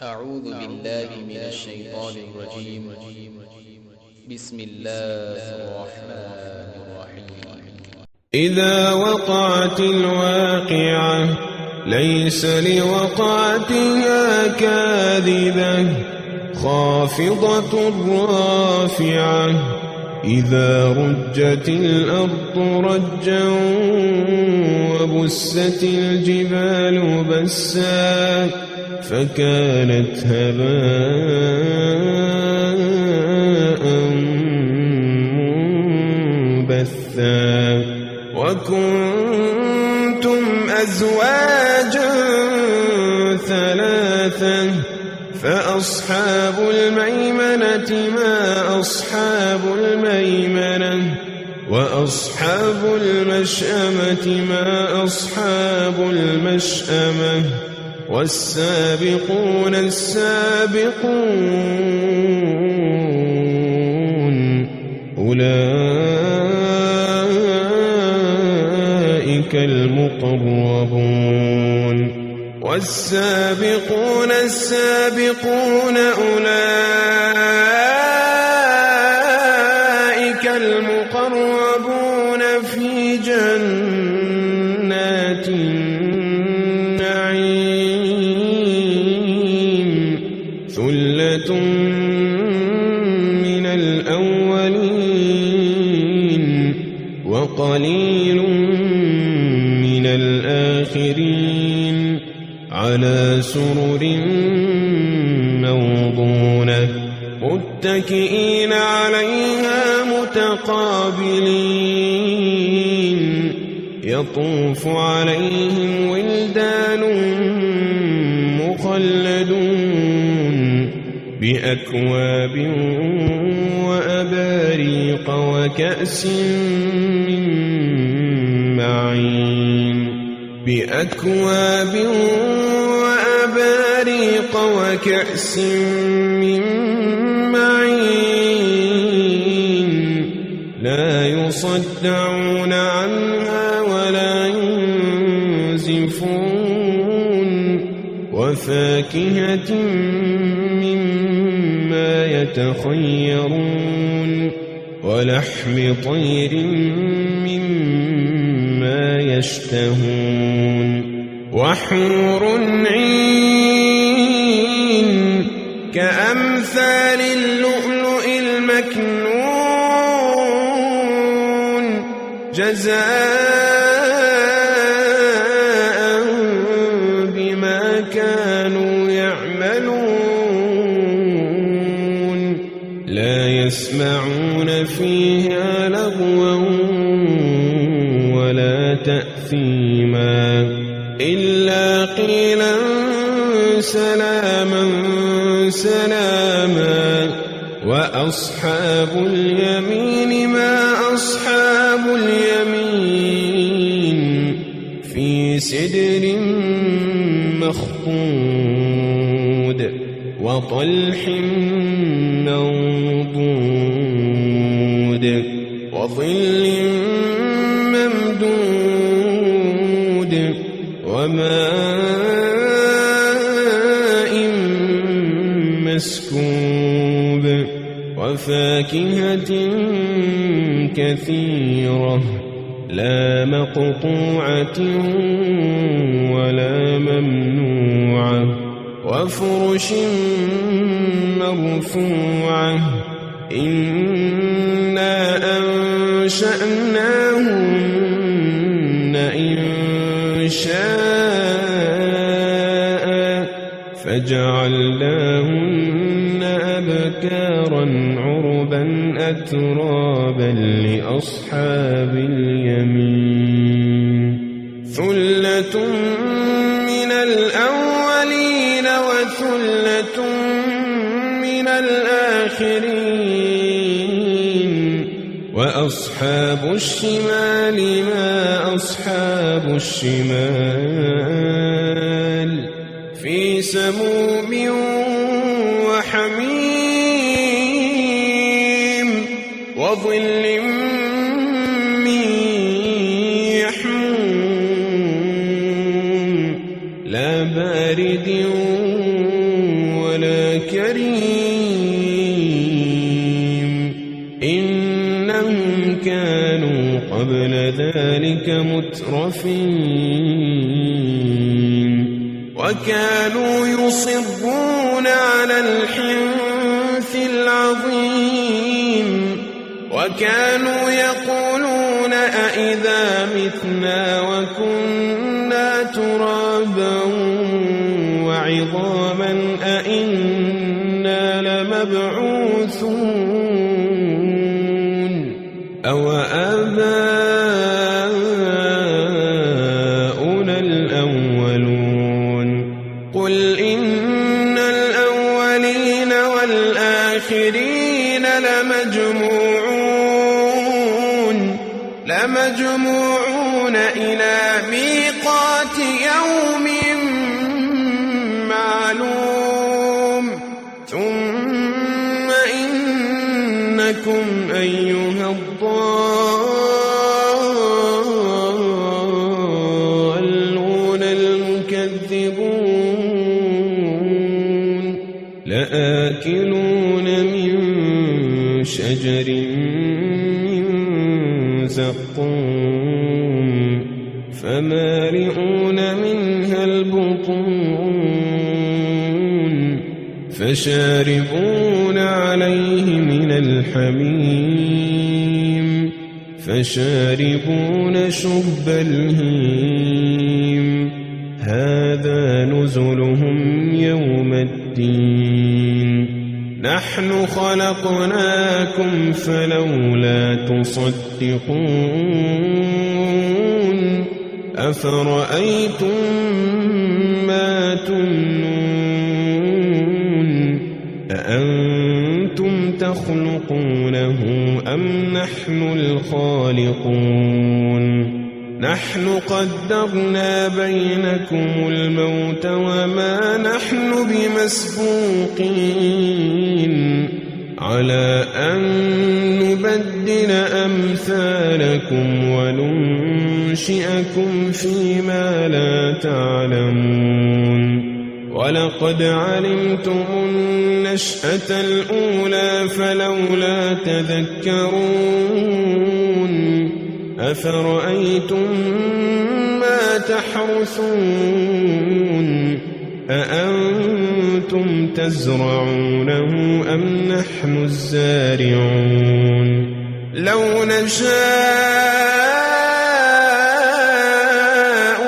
أعوذ بالله من الشيطان الرجيم. بسم الله الرحمن الرحيم. إذا وقعت الواقعة ليس لوقعتها كاذبة خافضة رافعة إذا رجت الأرض رجا وبست الجبال بسا فكانت هباء منبثا وكنتم أزواجا ثلاثا فأصحاب الميمنة ما أصحاب الميمنة وأصحاب المشأمة ما أصحاب المشأمة والسابقون السابقون أولئك المقربون والسابقون السابقون أولئك المقربون في جنات النعيم ثلة من الأولين وقليل من الآخرين على سرر موضونة متكئين عليها متقابلين يطوف عليهم ولدان مخلدون بأكواب وأباريق وكأس من معين بأكواب وأباريق وكأس من معين لا يصدعون عنها ولا ينزفون وفاكهة مما يتخيرون ولحم طير مما يشتهون وحور عين كأمثال اللؤلؤ المكنون جزاء بما كانوا يعملون لا يسمعون فيها لغوا ولا تأثيما إلا قيلا سلاما سلاما وأصحاب اليمين ما أصحاب اليمين في سدر مخضود وطلح منضود وظل ممدود وماء مسكوب وفاكهة كثيرة لا مقطوعة ولا ممنوعة وفرش مرفوعة إنا أنشأناهن إنشاء فجعلناهن أبكارا عربا أترابا لأصحاب اليمين ثلة من الأولين وثلة من الآخرين وأصحاب الشمال ما أصحاب الشمال في سموم وحميم وظل من يحموم لا بارد ولا كريم إنهم كانوا قبل ذلك مترفين وكانوا يصرون على الحنث العظيم وكانوا يقولون أئذا متنا وكنا ترابا وعظاما أئنا لمبعوثون أو آباؤنا الأولون قل إن الأولين والآخرين لمجموعون إلى ميقات يوم معلوم ثم إنكم أيها الضالون المكذبون لآكلون من شجر من زقوم فمالئون منها البطون فشاربون عليه من الحميم فشاربون شرب الهيم هذا نزلهم يوم الدين نحن خلقناكم فلولا تصدقون أفرأيتم ما تمنون أأنتم تخلقونه أم نحن الخالقون نحن قدرنا بينكم الموت وما نحن بمسبوقين على أن نبدل أمثالكم وننشئكم فيما لا تعلمون ولقد علمتم النشأة الأولى فلولا تذكرون أفرأيتم ما تحرثون أأنتم تزرعونه أم نحن الزارعون لو نشاء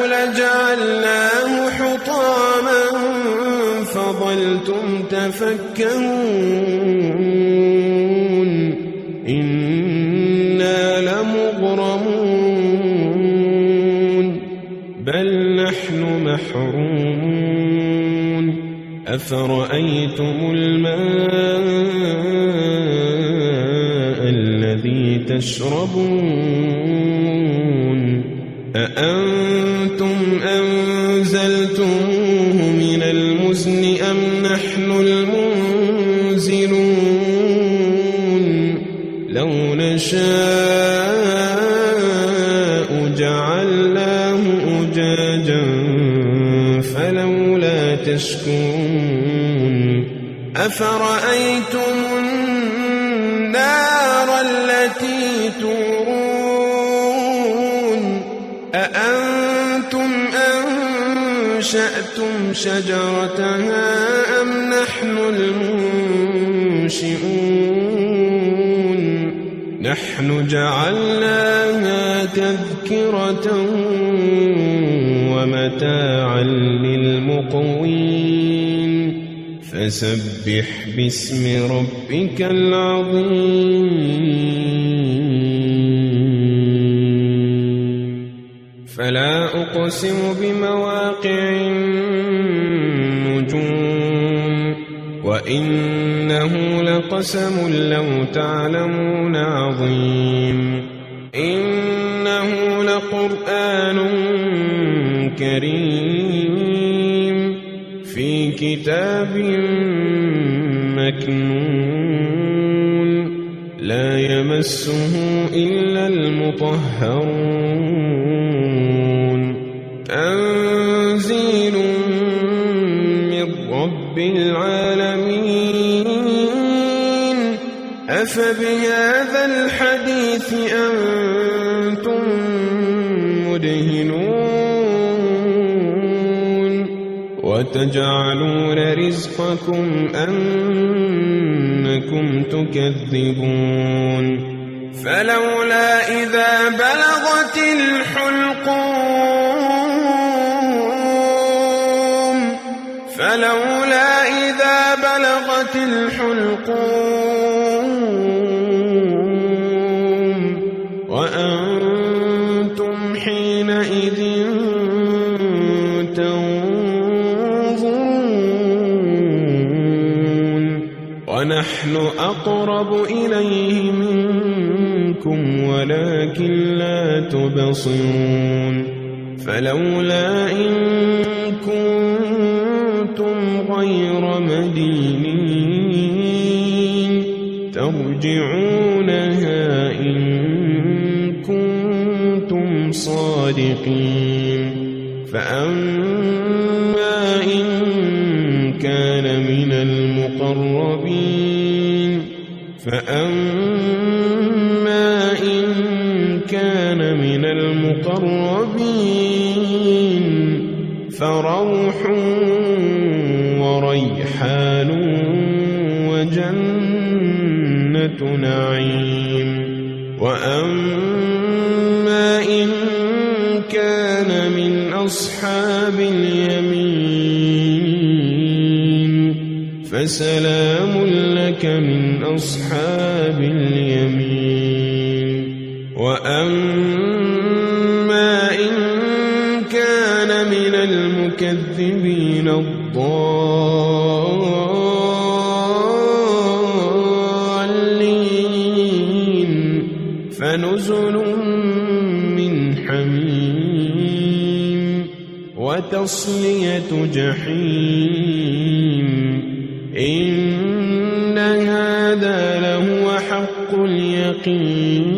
لجعلناه حطاما فظلتم تفكهون إنا لمغرمون بل نحن محرومون أفرأيتم الماء الذي تشربون أأنتم أنزلتموه من المزن أم نحن المنزلون لو نشاء جعلناه أجاجا فلولا تشكرون أفرأيتم النار التي تورون أأنتم أنشأتم شجرتها أم نحن المنشئون نحن جعلناها تذكرة ومتاعا للمقوين فسبح باسم ربك العظيم فلا أقسم بمواقع النجوم وإنه لقسم لو تعلمون عظيم إنه لقرآن كريم في كتاب مكنون لا يمسه إلا المطهرون تنزيل من رب العالمين أفبهذا الحديث أنتم مدهنون وتجعلون رزقكم أنكم تكذبون فلولا إذا بلغت الحلقوم وأنتم حينئذ تنظرون ونحن أقرب إليه منكم ولكن لا تبصرون فلولا إن كنتم غير مدينين ترجعونها إن كنتم صادقين فأما إن كان من المقربين فروح وريحان وجنة نعيم وأما إن كان من أصحاب اليمين فسلام لك من أصحاب اليمين وأما إن كان من المكذبين الضالين فنزل من حميم وتصلية جحيم إن هذا لهو حق اليقين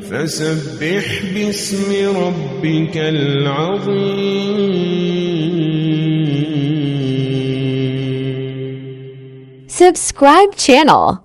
فسبح باسم ربك العظيم. Subscribe channel.